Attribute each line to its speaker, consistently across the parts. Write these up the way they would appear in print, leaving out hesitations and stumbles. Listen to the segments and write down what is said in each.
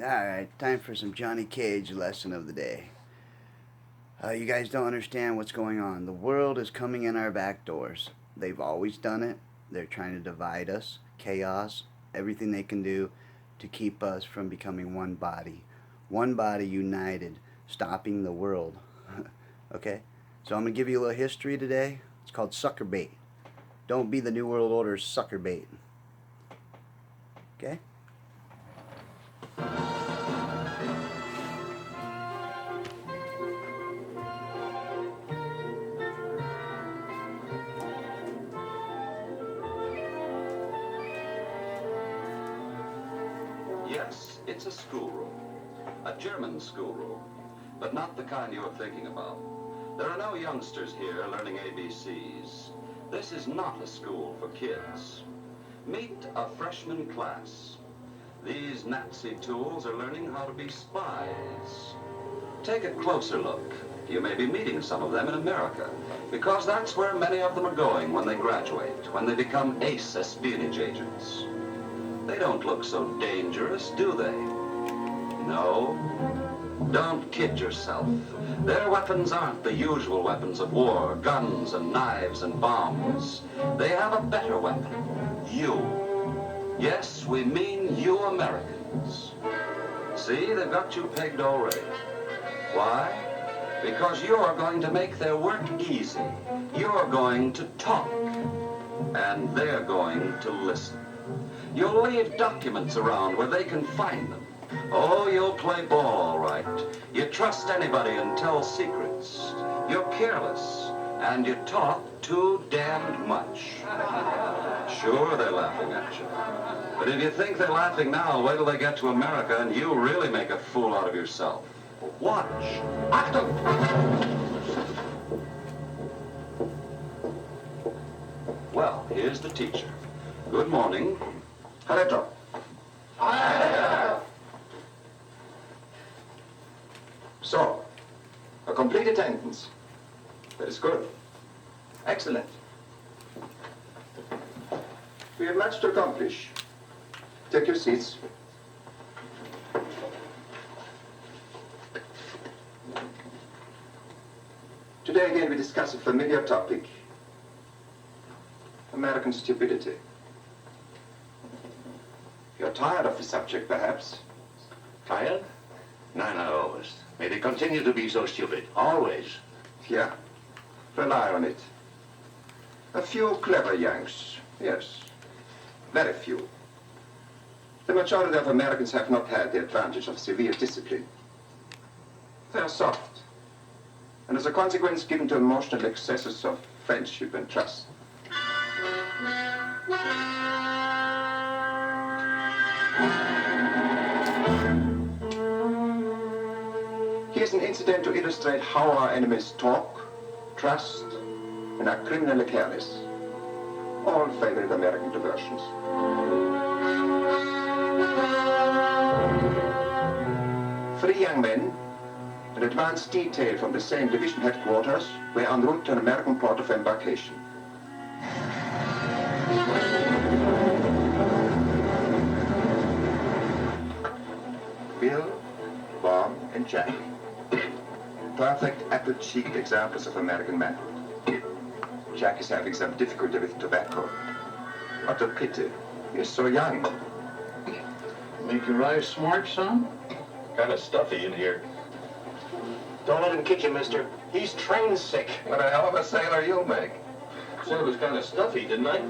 Speaker 1: Alright, time for some Johnny Cage lesson of the day. You guys don't understand what's going on. The world is coming in our back doors. They've always done it. They're trying to divide us, chaos, everything they can do to keep us from becoming one body. One body united, stopping the world. Okay? So I'm going to give you a little history today. It's called sucker bait. Don't be the New World Order's sucker bait. Okay?
Speaker 2: Yes, it's a schoolroom. A German schoolroom. But not the kind you're thinking about. There are no youngsters here learning ABCs. This is not a school for kids. Meet a freshman class. These Nazi tools are learning how to be spies. Take a closer look. You may be meeting some of them in America, because that's where many of them are going when they graduate, when they become ace espionage agents. They don't look so dangerous, do they? No. Don't kid yourself. Their weapons aren't the usual weapons of war, guns and knives and bombs. They have a better weapon. You. Yes, we mean you Americans. See, they've got you pegged already. Why? Because you're going to make their work easy. You're going to talk. And they're going to listen. You'll leave documents around where they can find them. Oh, you'll play ball all right. You trust anybody and tell secrets. You're careless, and you talk too damned much. Sure, they're laughing at you. But if you think they're laughing now, wait till they get to America and you really make a fool out of yourself. Watch. Achtung! Well, here's the teacher. Good morning. Hello.
Speaker 3: So, a complete attendance. That is good. Excellent. We have much to accomplish. Take your seats. Today again we discuss a familiar topic. American stupidity. You're tired of the subject, perhaps?
Speaker 4: Tired? No, not always. May they continue to be so stupid. Always.
Speaker 3: Yeah. Rely on it. A few clever yanks, yes. Very few. The majority of Americans have not had the advantage of severe discipline. They are soft, and as a consequence given to emotional excesses of friendship and trust. Here's an incident to illustrate how our enemies talk, trust, and are criminally careless. All favorite American diversions. Three young men, an advanced detail from the same division headquarters, were en route to an American port of embarkation. Bill, Bob, and Jack. Perfect apple-cheeked examples of American manhood. Jack is having some difficulty with tobacco. What a pity. He is so young.
Speaker 5: Make your eyes smart, son?
Speaker 4: Kind of stuffy in here.
Speaker 5: Don't let him kick you, mister. He's train sick.
Speaker 3: What a hell of a sailor you'll make.
Speaker 4: Said it was kind of stuffy, didn't I?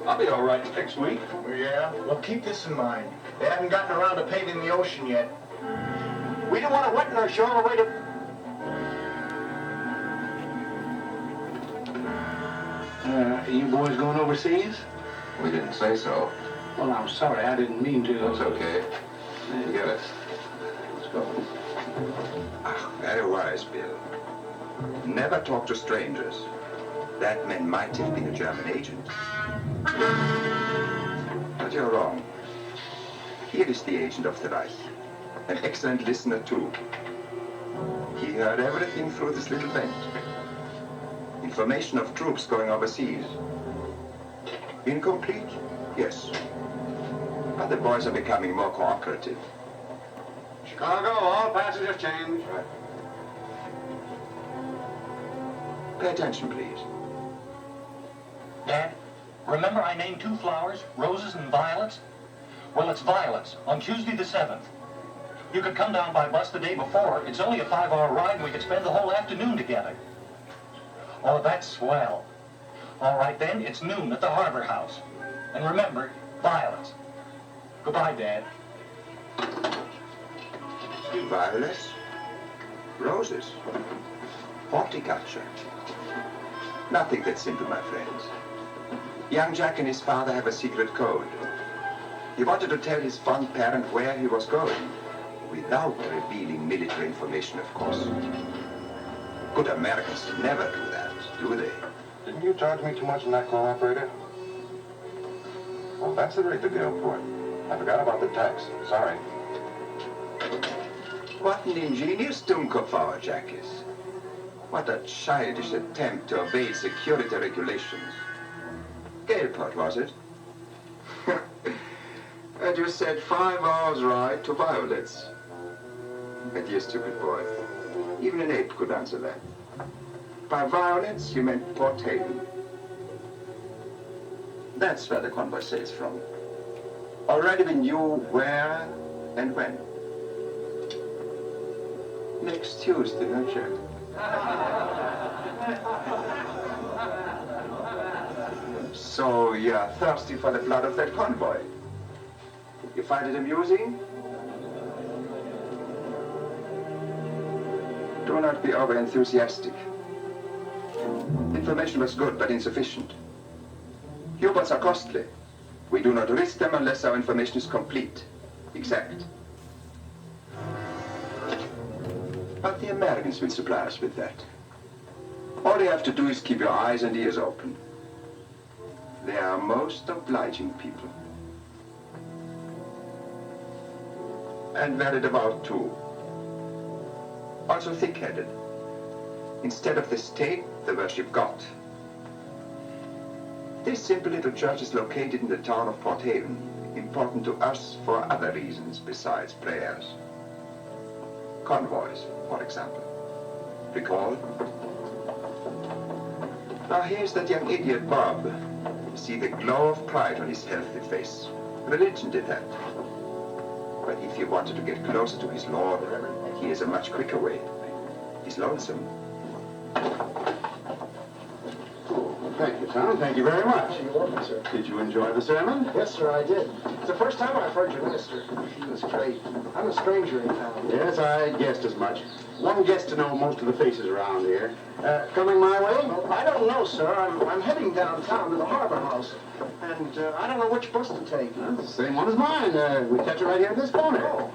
Speaker 4: I'll be all right next week.
Speaker 5: Yeah? Well, keep this in mind. They haven't gotten around to paving the ocean yet. We don't want to wet our shore away to... you boys going overseas?
Speaker 3: We didn't say so.
Speaker 5: Well, I'm sorry. I didn't mean to.
Speaker 3: That's okay. Get it.
Speaker 5: Let's go.
Speaker 3: Ah, very wise, Bill. Never talk to strangers. That man might have been a German agent. But you're wrong. Here is the agent of the Reich. An excellent listener, too. He heard everything through this little vent. Information of troops going overseas. Incomplete? Yes. But the boys are becoming more cooperative.
Speaker 6: Chicago, all passengers change.
Speaker 3: Right. Pay attention, please.
Speaker 7: Dad, remember I named 2 flowers, roses and violets? Well, it's violets, on Tuesday the 7th. You could come down by bus the day before. It's only a 5-hour ride and we could spend the whole afternoon together. Oh, that's swell. All right then, it's noon at the Harbor House. And remember, violets. Goodbye, Dad.
Speaker 3: Violets, roses, horticulture. Nothing that simple, my friends. Young Jack and his father have a secret code. He wanted to tell his fond parent where he was going, without revealing military information, of course. Good Americans never do that, do they?
Speaker 6: Didn't you charge me too much in that call, operator? Well, that's the rate to go for it. I forgot about the tax. Sorry.
Speaker 3: What an ingenious Dummkopf our Jack is. What a childish attempt to evade security regulations. Galeport, was it? And you said 5 hours ride to Violets. My dear stupid boy, even an ape could answer that. By Violets, you meant Port Haven. That's where the convoy sails from. Already we knew where and when. Next Tuesday, no Jack? So you're thirsty for the blood of that convoy? You find it amusing? Do not be over-enthusiastic. Information was good, but insufficient. U-boats are costly. We do not risk them unless our information is complete, exact. But the Americans will supply us with that. All you have to do is keep your eyes and ears open. They are most obliging people. And very devout, too. Also thick-headed. Instead of the state, they worship God. This simple little church is located in the town of Port Haven, important to us for other reasons besides prayers. Convoys, for example. Recall? Now here's that young idiot, Bob. See the glow of pride on his healthy face. Religion did that. But if you wanted to get closer to his Lord, here's a much quicker way. He's lonesome.
Speaker 6: Thank you, Tom. Thank you very much.
Speaker 5: You're welcome, sir.
Speaker 6: Did you enjoy the sermon?
Speaker 5: Yes, sir, I did. It's the first time I've heard you minister. He was great. I'm a stranger in town.
Speaker 6: Yes, I guessed as much. One gets to know most of the faces around here. Coming my way?
Speaker 5: Well, I don't know, sir. I'm heading downtown to the Harbor House. And I don't know which bus to take.
Speaker 6: Well, the same one as mine. We catch it right here at this corner.
Speaker 5: Oh.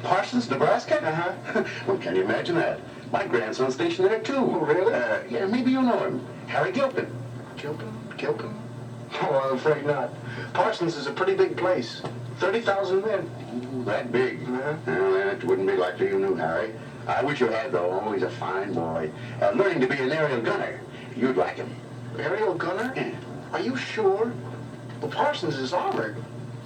Speaker 6: Parsons, Nebraska?
Speaker 5: Uh-huh.
Speaker 6: Well, can you imagine that? My grandson's stationed there, too.
Speaker 5: Oh, really?
Speaker 6: Yeah, maybe you know him. Harry Gilpin.
Speaker 5: Gilpin? Oh, I'm afraid not. Parsons is a pretty big place. 30,000 men.
Speaker 6: Ooh, that big.
Speaker 5: Uh-huh.
Speaker 6: Well, that wouldn't be likely you knew Harry. I wish you had, though. Oh, he's a fine boy. Learning to be an aerial gunner. You'd like him.
Speaker 5: Aerial gunner?
Speaker 6: Yeah.
Speaker 5: Are you sure? Well, Parsons is armored.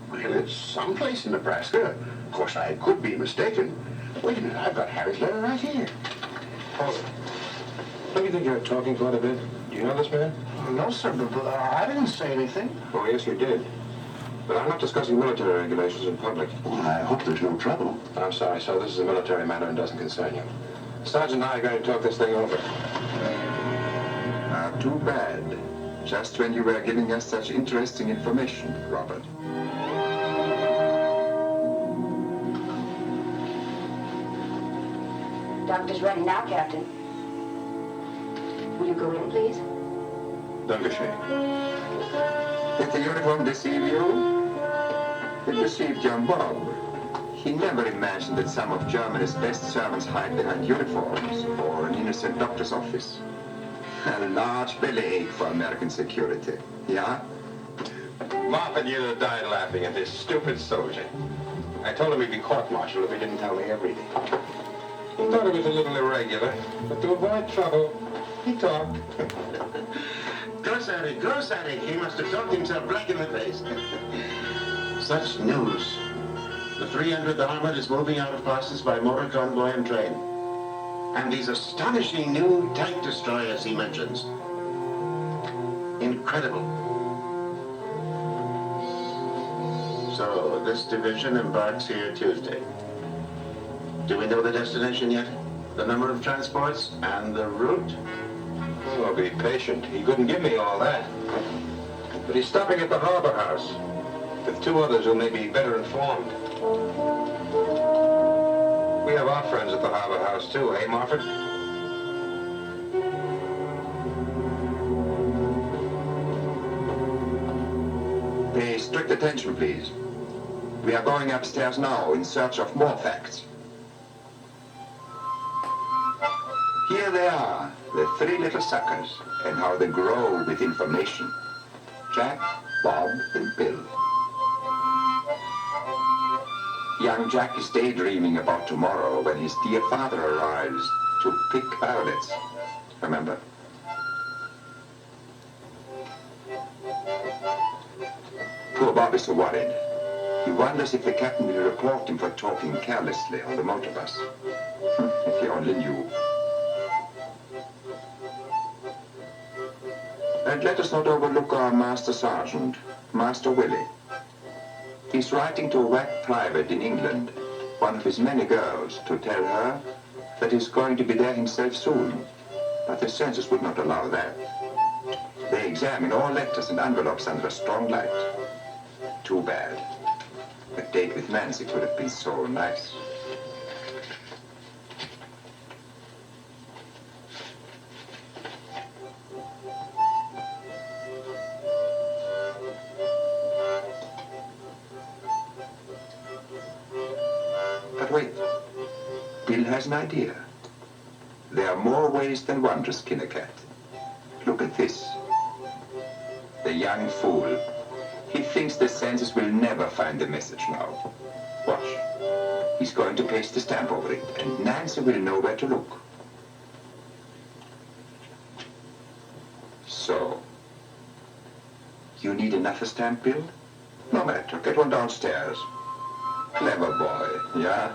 Speaker 6: Well, it's someplace in Nebraska. Of course, I could be mistaken. Wait a minute, I've got Harry's letter right here.
Speaker 8: Hold it. Don't you think you're talking quite a bit? Do you know this man?
Speaker 5: No, sir, but I didn't say anything.
Speaker 8: Oh, yes, you did. But I'm not discussing military regulations in public.
Speaker 6: Well, I hope there's no trouble.
Speaker 8: I'm sorry, sir. This is a military matter and doesn't concern you. Sergeant and I are going to talk this thing over.
Speaker 3: Too bad. Just when you were giving us such interesting information, Robert.
Speaker 9: Doctor's ready now, Captain. Will you go in, please?
Speaker 8: Dankeschön.
Speaker 3: Did the uniform deceive you? It deceived young Bob. He never imagined that some of Germany's best servants hide behind uniforms or an innocent doctor's office. A large bellyache for American security, yeah?
Speaker 8: Moffat, you'd have died laughing at this stupid soldier. I told him he'd be court-martialed if he didn't tell me everything. He thought it was a little irregular, but to avoid trouble, he talked.
Speaker 6: Gross-Harry, he must have talked himself black in the face. Such news. The 300th Armored is moving out of Parsons by motor convoy and train. And these astonishing new tank destroyers he mentions. Incredible. So, this division embarks here Tuesday. Do we know the destination yet? The number of transports and the route?
Speaker 8: Oh, be patient. He couldn't give me all that. But he's stopping at the Harbor House with 2 others who may be better informed. We have our friends at the Harbor House, too, eh, Moffat?
Speaker 3: Pay strict attention, please. We are going upstairs now in search of more facts. Here they are, the 3 little suckers, and how they grow with information. Jack, Bob, and Bill. Young Jack is daydreaming about tomorrow when his dear father arrives to pick violets. Remember? Poor Bob is so worried. He wonders if the captain will report him for talking carelessly on the motor bus. If he only knew. And let us not overlook our Master Sergeant, Master Willie. He's writing to a whack private in England, one of his many girls, to tell her that he's going to be there himself soon. But the census would not allow that. They examine all letters and envelopes under a strong light. Too bad. A date with Nancy could have been so nice. But wait. Bill has an idea. There are more ways than one to skin a cat. Look at this. The young fool. He thinks the census will never find the message now. Watch. He's going to paste a stamp over it, and Nancy will know where to look. So. You need another stamp, Bill? No matter. Get one downstairs. Clever boy, yeah?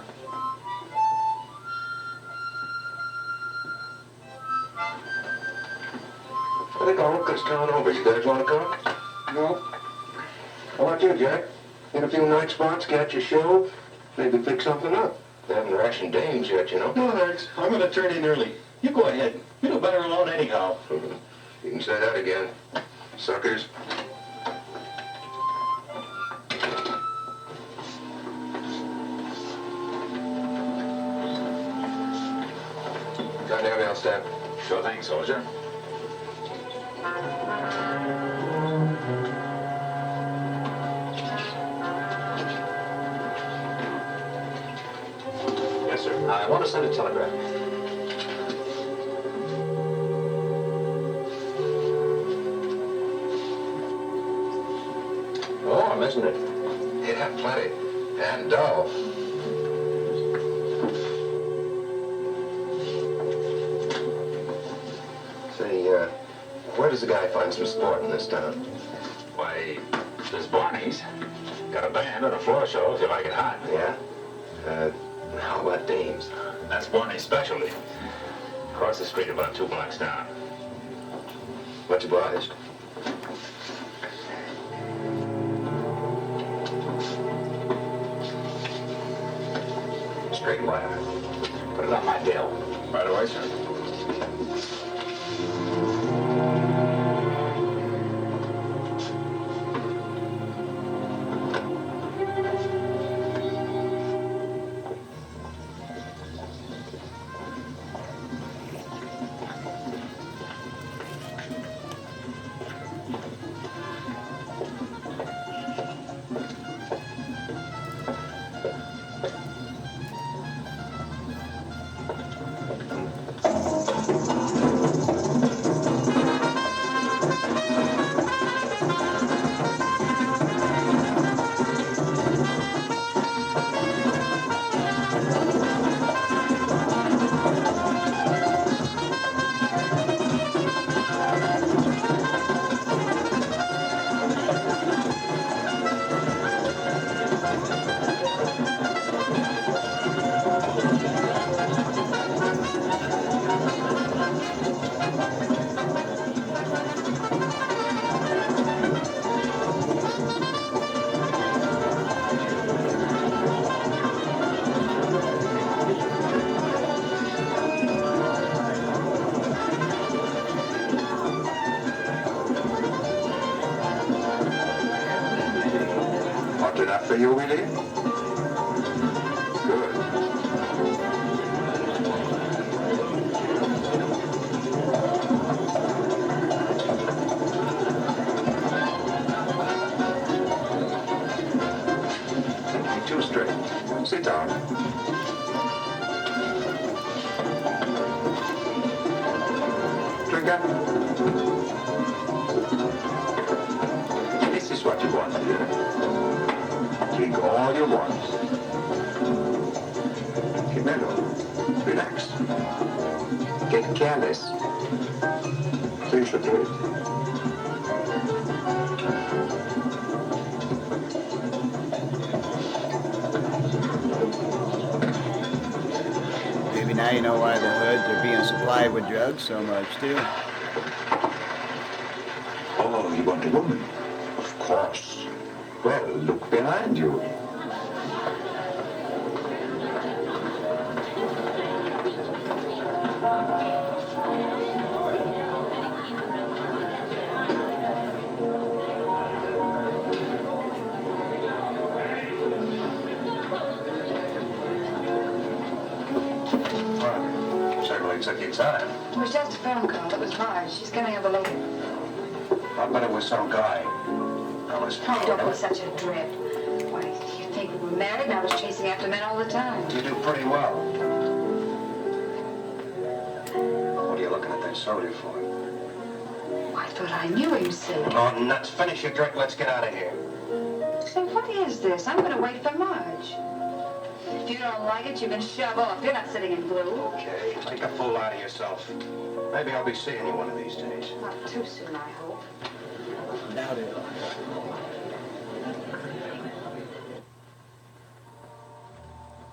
Speaker 8: I think I'll look this town over. You guys want to come?
Speaker 5: No.
Speaker 8: How about you, Jack? Hit a few night spots, catch a show, maybe pick something up. They haven't rationed dames yet, you know.
Speaker 5: No, thanks. I'm going to turn in early. You go ahead. You know better alone anyhow.
Speaker 8: You can say that again. Suckers. Got an airmail stamp.
Speaker 4: Sure thing, soldier. Yes, sir. I want to send a telegram.
Speaker 8: Warm, isn't it? Yeah, plenty. And dull. Say, where does a guy find some sport in this town?
Speaker 4: Why, there's Barney's. Got a band and a floor show if you like it hot.
Speaker 8: Yeah? How about dames?
Speaker 4: That's Barney's specialty. Across the street about 2 blocks down.
Speaker 8: Much obliged.
Speaker 4: Straight wire. Put it on my deal. Right away, sir.
Speaker 3: enough for you, Willie? Good. Too straight. Sit down. Drinker? This is what you want here. Drink all you want. Get mellow. Relax. Get careless. So you should do it.
Speaker 1: Maybe now you know why the hoods are being supplied with drugs so much, too.
Speaker 3: Oh, you want a woman? Of course. Well, look behind you.
Speaker 8: Certainly took your time.
Speaker 9: It was just a phone call. It was Marge. She's coming over later.
Speaker 8: I bet it was some guy. I was
Speaker 9: Oh, don't be such a drip. Why, you think we were married and I was chasing after men all the time.
Speaker 8: You do pretty well. What are you looking at that soda for?
Speaker 9: I thought I knew him, Sid.
Speaker 8: Oh, nuts. Finish your drink. Let's get out of here.
Speaker 9: So what is this? I'm going to wait for Marge. If you don't like it, you can shove off. You're not sitting in blue.
Speaker 8: Okay, make a fool out of yourself. Maybe I'll be seeing you one of these days.
Speaker 9: Not too soon, I hope.
Speaker 1: Doubt it.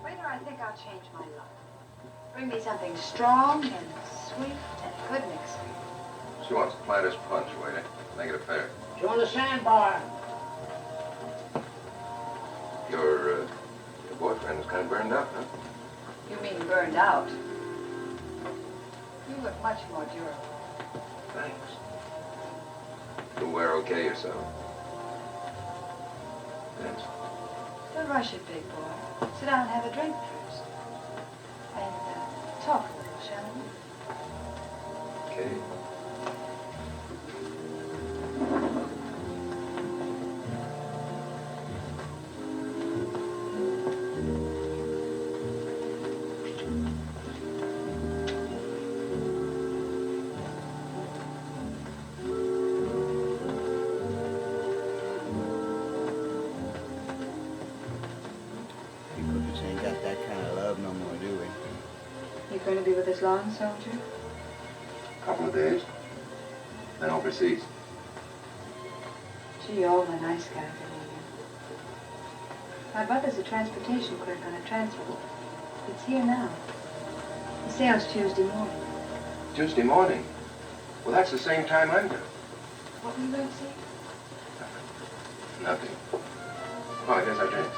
Speaker 9: Waiter, I think I'll change my luck. Bring me something strong and sweet and a good mixer.
Speaker 3: She wants a Planters punch, waiter. Make it a pair.
Speaker 10: She wants a sandbar.
Speaker 3: Your boyfriend is kind of burned up, huh?
Speaker 9: You mean burned out? You look much more durable.
Speaker 3: Thanks. You'll wear okay yourself. Thanks.
Speaker 9: Don't rush it, big boy. Sit down and have a drink first. And talk a little, shall we?
Speaker 3: Okay.
Speaker 1: People just ain't got that kind of love no more, do we?
Speaker 9: You going to be with us long, soldier?
Speaker 3: Couple of days. Then overseas.
Speaker 9: Gee, you're a nice guy, believe you. My brother's a transportation clerk on a transport. It's here now. He sails Tuesday morning.
Speaker 3: Tuesday morning. Well, that's the same time I'm due.
Speaker 9: What were you going to say?
Speaker 3: Nothing. Oh, here's our drinks.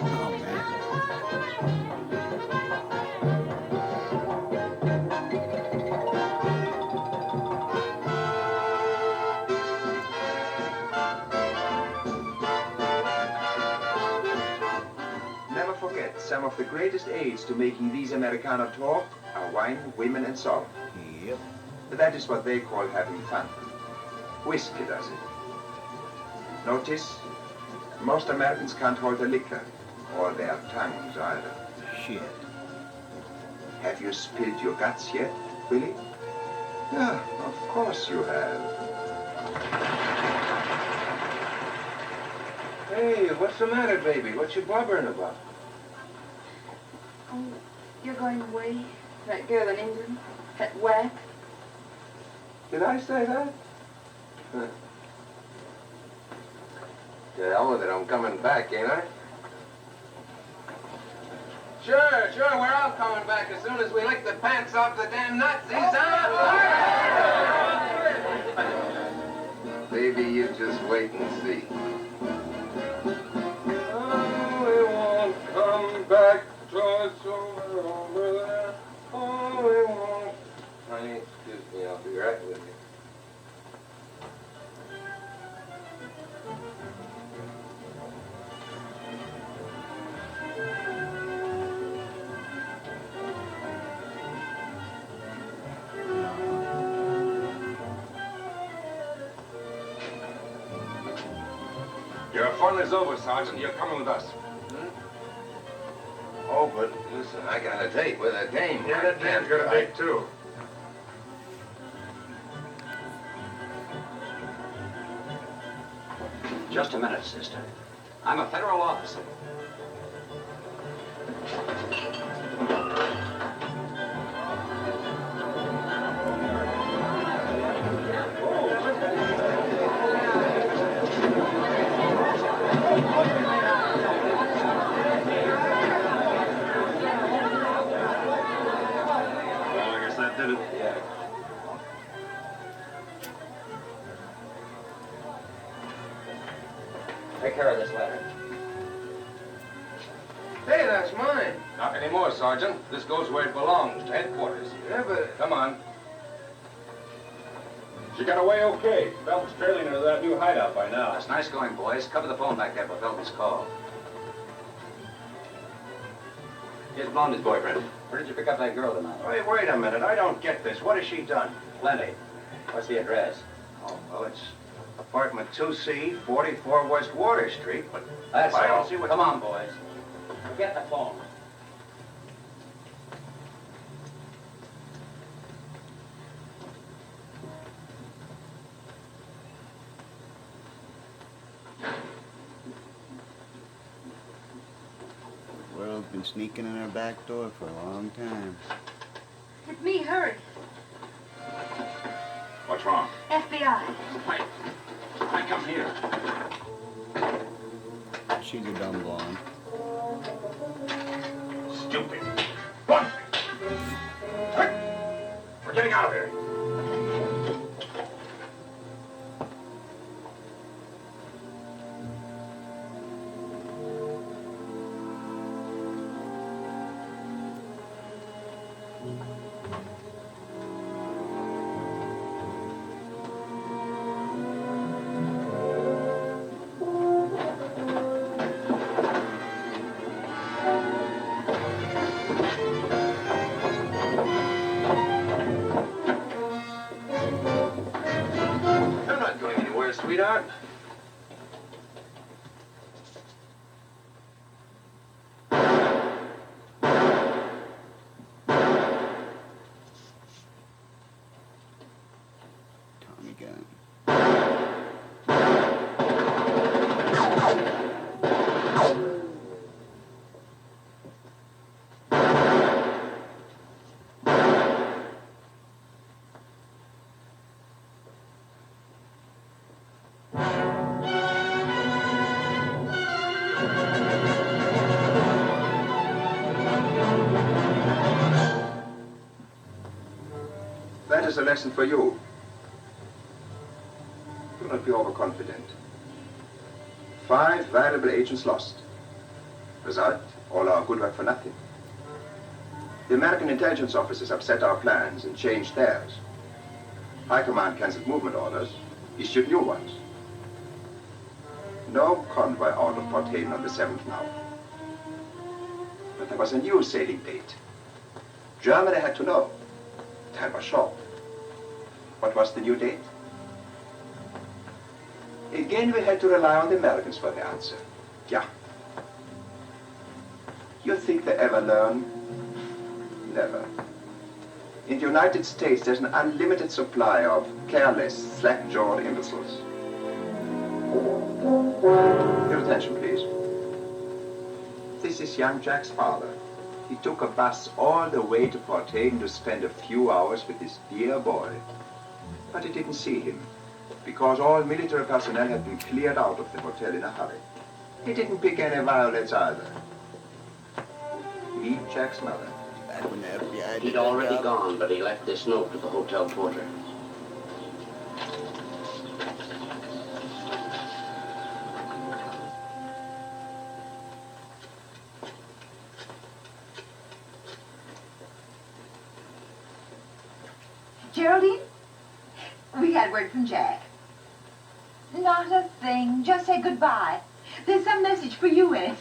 Speaker 1: Oh, man.
Speaker 3: Never forget, some of the greatest aids to making these Americano talk are wine, women, and song.
Speaker 1: Yep.
Speaker 3: That is what they call having fun. Whiskey does it. Notice, most Americans can't hold a liquor, or their tongues either.
Speaker 1: Shit.
Speaker 3: Have you spilled your guts yet, Willie? Yeah, of course you have.
Speaker 8: Hey, what's the matter, baby? What you blubbering about?
Speaker 9: Oh, you're going away? That girl in England? That whack?
Speaker 3: Did I say that? Yeah, hell with it. I'm coming back, ain't I?
Speaker 8: Sure, we're all coming back as soon as we lick the pants off the damn Nazis, huh?
Speaker 3: Maybe you just wait and see.
Speaker 8: Oh, we won't come back to us over there. Oh, we won't. Honey, excuse me, I'll be right with you.
Speaker 6: Your fun is over, Sergeant. You're coming with us.
Speaker 8: Oh, but listen, I got a date with a dame.
Speaker 6: Yeah, that dame's got a date, too.
Speaker 10: Just a minute, sister. I'm a federal officer.
Speaker 6: Well, I guess that did it.
Speaker 10: Yeah. Take care of this letter.
Speaker 8: Hey, that's mine.
Speaker 6: Not anymore, Sergeant. This goes where it belongs, to headquarters.
Speaker 8: Yeah, but...
Speaker 6: Come on. She got away okay. Felton's trailing her to that new hideout by now.
Speaker 10: That's nice going, boys. Cover the phone back there for Felton's call. Here's Blondie's boyfriend. Where did you pick up that girl tonight?
Speaker 5: Wait a minute. I don't get this. What has she done?
Speaker 10: Plenty. What's the address?
Speaker 5: Oh, well, it's apartment 2C, 44 West Water Street, but
Speaker 10: That's
Speaker 5: I
Speaker 10: all.
Speaker 5: don't see what...
Speaker 10: Come on, boys. Forget the phone.
Speaker 1: The world's been sneaking in our back door for a long time.
Speaker 9: It's me, hurry.
Speaker 6: What's wrong?
Speaker 9: FBI.
Speaker 6: I come here.
Speaker 1: She's a dumb blonde.
Speaker 6: Stupid. Run! We're getting out of here.
Speaker 8: They're not going anywhere, sweetheart.
Speaker 1: Tommy gun.
Speaker 3: That is a lesson for you. Do not be overconfident. 5 valuable agents lost. Result, all our good work for nothing. The American intelligence officers upset our plans and changed theirs. High Command canceled movement orders, issued new ones. No convoy out of Port Haven on the 7th now. But there was a new sailing date. Germany had to know. Time was short. What was the new date? Again, we had to rely on the Americans for the answer. Yeah. You think they ever learn? Never. In the United States, there's an unlimited supply of careless, slack-jawed imbeciles. Your attention, please. This is young Jack's father. He took a bus all the way to Port Haven to spend a few hours with his dear boy. But he didn't see him, because all military personnel had been cleared out of the hotel in a hurry. He didn't pick any violets either. He Jack's mother.
Speaker 1: Back when the FBI did
Speaker 4: He'd
Speaker 1: their
Speaker 4: already
Speaker 1: job.
Speaker 4: gone, but he left this note to the hotel porter.
Speaker 11: Geraldine, we had word from Jack. Not a thing. Just say goodbye. There's some message for you in it.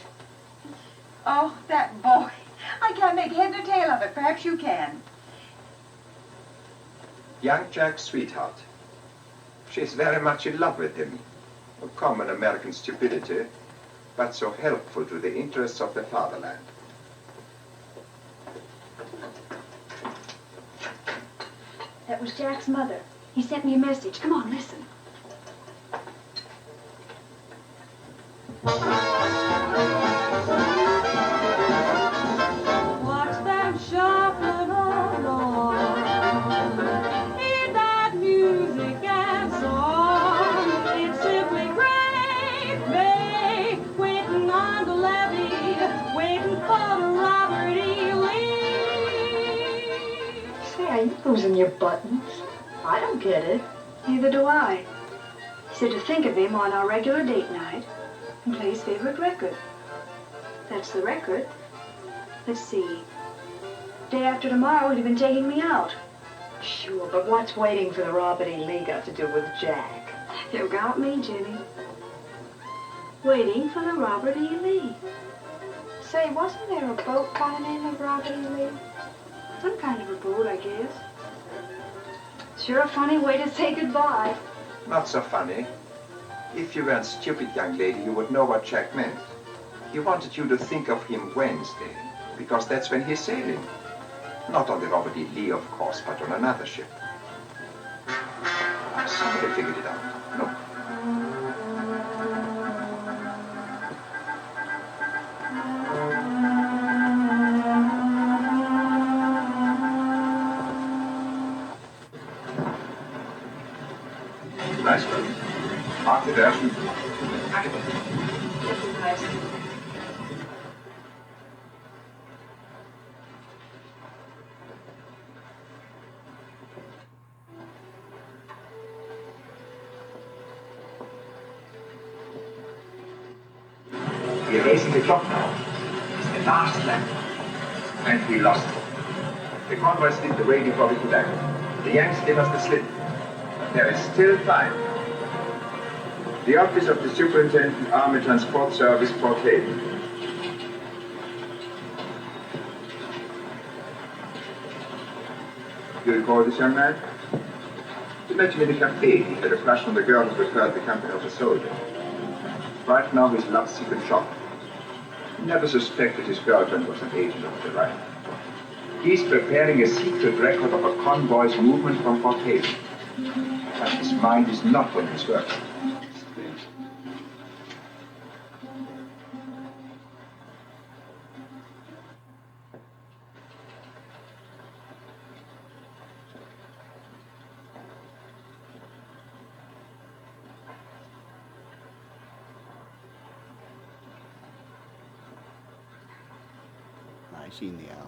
Speaker 11: Oh, that boy. I can't make head nor tail of it. Perhaps you can.
Speaker 3: Young Jack's sweetheart. She's very much in love with him. A common American stupidity, but so helpful to the interests of the fatherland.
Speaker 9: That was Jack's mother. He sent me a message. Come on, listen.
Speaker 12: Watch them shuffling along. Hear that music and song. It's simply great. They waiting on the levee, waiting for the Robert E. Lee.
Speaker 9: Say, are you losing your buttons? I don't get it. Neither do I. He said to think of him on our regular date night and play his favorite record. That's the record. Let's see. Day after tomorrow, he'd have been taking me out.
Speaker 13: Sure, but what's waiting for the Robert E. Lee got to do with Jack?
Speaker 9: You got me, Jimmy. Waiting for the Robert E. Lee. Say, wasn't there a boat by the name of Robert E. Lee? Some kind of a boat, I guess. Sure a funny way to say goodbye.
Speaker 3: Not so funny. If you weren't stupid, young lady, you would know what Jack meant. He wanted you to think of him Wednesday, because that's when he's sailing. Not on the Robert E. Lee, of course, but on another ship. Somebody figured it out. Look. Nice one. Mark the dash. We're racing the clock now. It's the last lap. And we lost it. The convoy slid the way before we could act. The Yanks gave us the slip. There is still time. The office of the Superintendent, Army Transport Service, Port Haven. You recall this young man? You met him in the cafe. He had a crush on the girl who preferred the company of a soldier. Right now he's love-sick shop. He never suspected his girlfriend was an agent of the right. He's preparing a secret record of a convoy's movement from Port Haven. But his mind is not on his work.
Speaker 1: I seen the owl.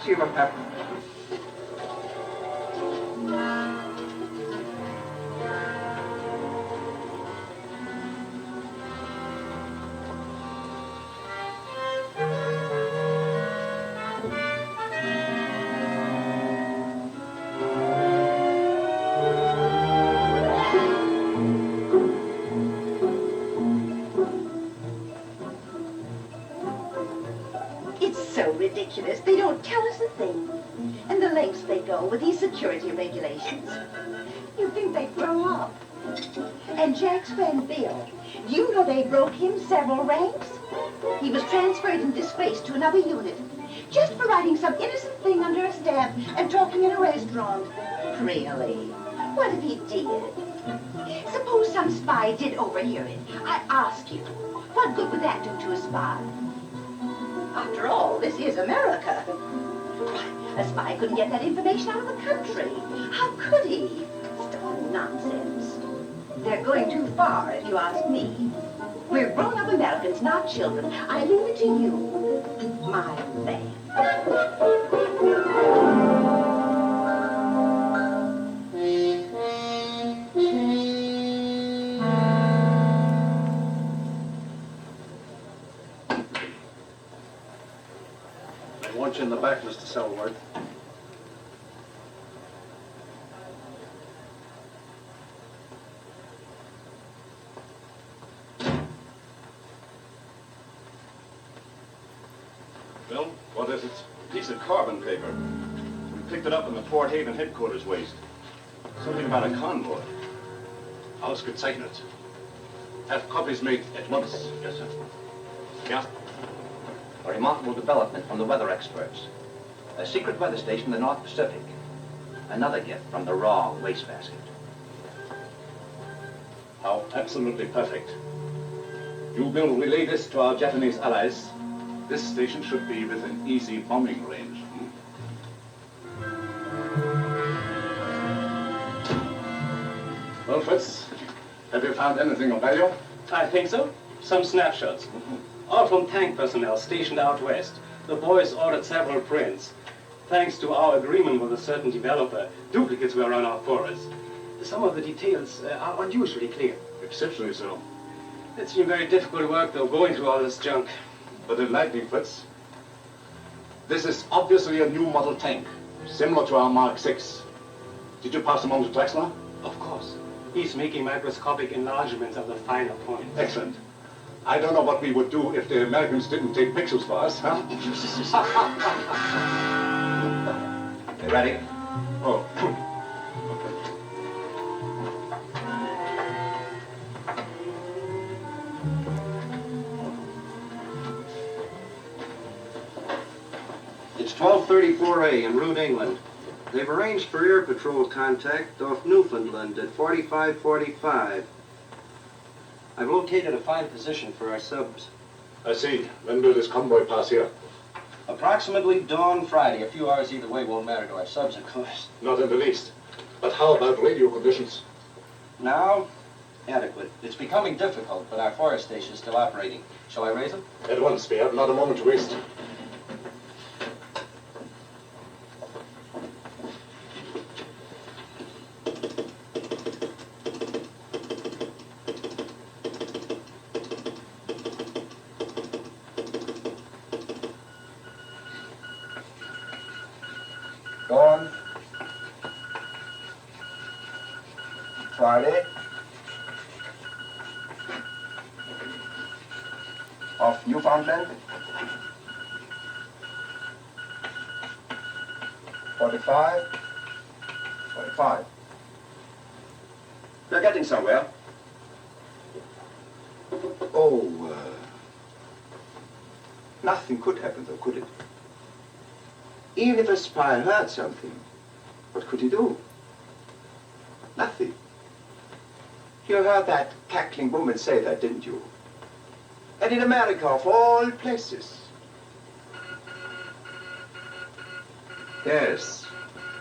Speaker 3: See what happens.
Speaker 11: It's so ridiculous. They don't tell us a thing. And the lengths they go with these security regulations. You'd think they'd grow up. And Jack's friend Bill, do you know they broke him several ranks? He was transferred in disgrace to another unit, just for writing some innocent thing under a stamp and talking in a restaurant. Really? What if he did? Suppose some spy did overhear it. I ask you, what good would that do to a spy? After all, this is America. Why, a spy couldn't get that information out of the country. How could he? Stuff and nonsense. They're going too far, if you ask me. We're grown-up Americans, not children. I leave it to you, my man.
Speaker 14: I want you in the back, Mr. Selward.
Speaker 15: Bill, what is it? A piece of carbon paper. We picked it up in the Fort Haven headquarters waste. Something about a convoy.
Speaker 4: Ausgezeichnet. Have copies made at once. Yes, sir. Yeah.
Speaker 10: A remarkable development from the weather experts. A secret weather station in the North Pacific. Another gift from the wrong wastebasket.
Speaker 15: How absolutely perfect. You will relay this to our Japanese allies. This station should be within easy bombing range. Well, Fritz, have you found anything of value?
Speaker 16: I think so. Some snapshots. All from tank personnel stationed out west. The boys ordered several prints. Thanks to our agreement with a certain developer, duplicates were run out for us. Some of the details are unusually clear.
Speaker 15: Exceptionally so.
Speaker 16: It's been very difficult work, though, going through all this junk.
Speaker 15: But enlighten, Fritz. This is obviously a new model tank, similar to our Mark 6. Did you pass them on to Drexler?
Speaker 16: Of course. He's making microscopic enlargements of the finer points.
Speaker 15: Excellent. I don't know what we would do if the Americans didn't take pictures for us, huh?
Speaker 10: You ready?
Speaker 15: Oh.
Speaker 17: It's 1234A en route England. They've arranged for air patrol contact off Newfoundland at 4545. I've located a fine position for our subs.
Speaker 15: I see. When will this convoy pass here?
Speaker 17: Approximately dawn Friday. A few hours either way won't matter to our subs, of course.
Speaker 15: Not in the least. But how about radio conditions?
Speaker 17: Now, adequate. It's becoming difficult, but our forest station's still operating. Shall I raise them?
Speaker 15: At once. We have not a moment to waste.
Speaker 5: Dawn. Friday. Off Newfoundland. 45.
Speaker 17: They're getting somewhere.
Speaker 3: Oh, nothing could happen though, could it? Even if a spy heard something, what could he do? Nothing. You heard that cackling woman say that, didn't you? And in America, of all places. Yes,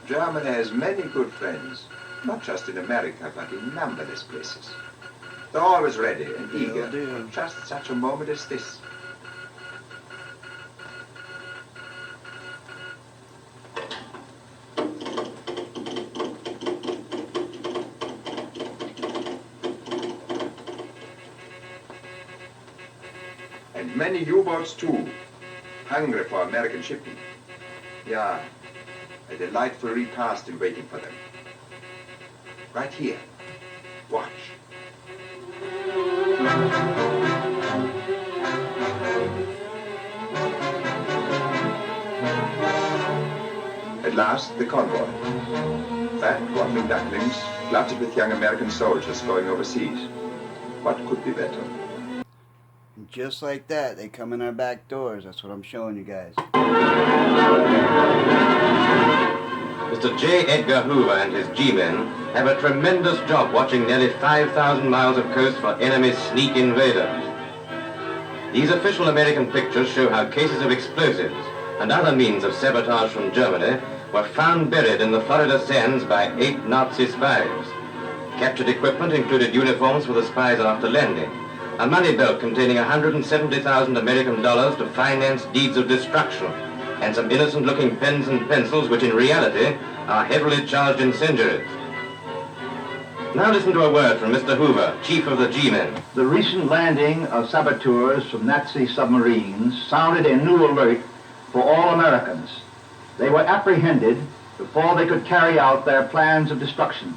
Speaker 3: Germany has many good friends, not just in America, but in numberless places. They're always ready and eager for just such a moment as this. And many U-boats too, hungry for American shipping. Yeah, a delightful repast in waiting for them. Right here. Watch. At last, the convoy. Fat, waddling ducklings, cluttered with young American soldiers going overseas. What could be better?
Speaker 1: Just like that, they come in our back doors. That's what I'm showing you guys.
Speaker 18: Mr. J. Edgar Hoover and his G-men have a tremendous job watching nearly 5,000 miles of coast for enemy sneak invaders. These official American pictures show how cases of explosives and other means of sabotage from Germany were found buried in the Florida sands by 8 Nazi spies. Captured equipment included uniforms for the spies after landing, a money belt containing $170,000 American to finance deeds of destruction, and some innocent-looking pens and pencils which in reality are heavily charged incendiaries. Now listen to a word from Mr. Hoover, chief of the G-men.
Speaker 19: The recent landing of saboteurs from Nazi submarines sounded a new alert for all Americans. They were apprehended before they could carry out their plans of destruction.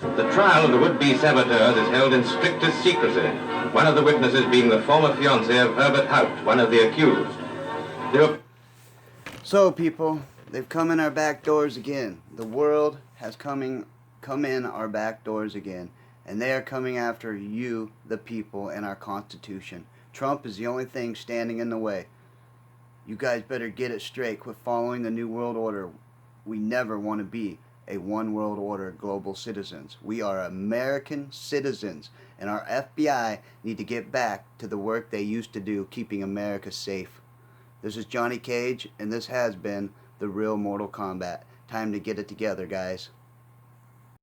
Speaker 18: The trial of the would-be saboteurs is held in strictest secrecy, one of the witnesses being the former fiancé of Herbert Haupt, one of the accused.
Speaker 1: So people, they've come in our back doors again. The world has come in our back doors again, and they are coming after you, the people, and our Constitution. Trump is the only thing standing in the way. You guys better get it straight. Quit following the New World Order. We never want to be a one world order global citizens. We are American citizens, and our FBI need to get back to the work they used to do, keeping America safe. This is Johnny Cage, and this has been the Real Mortal Kombat. Time to get it together, guys.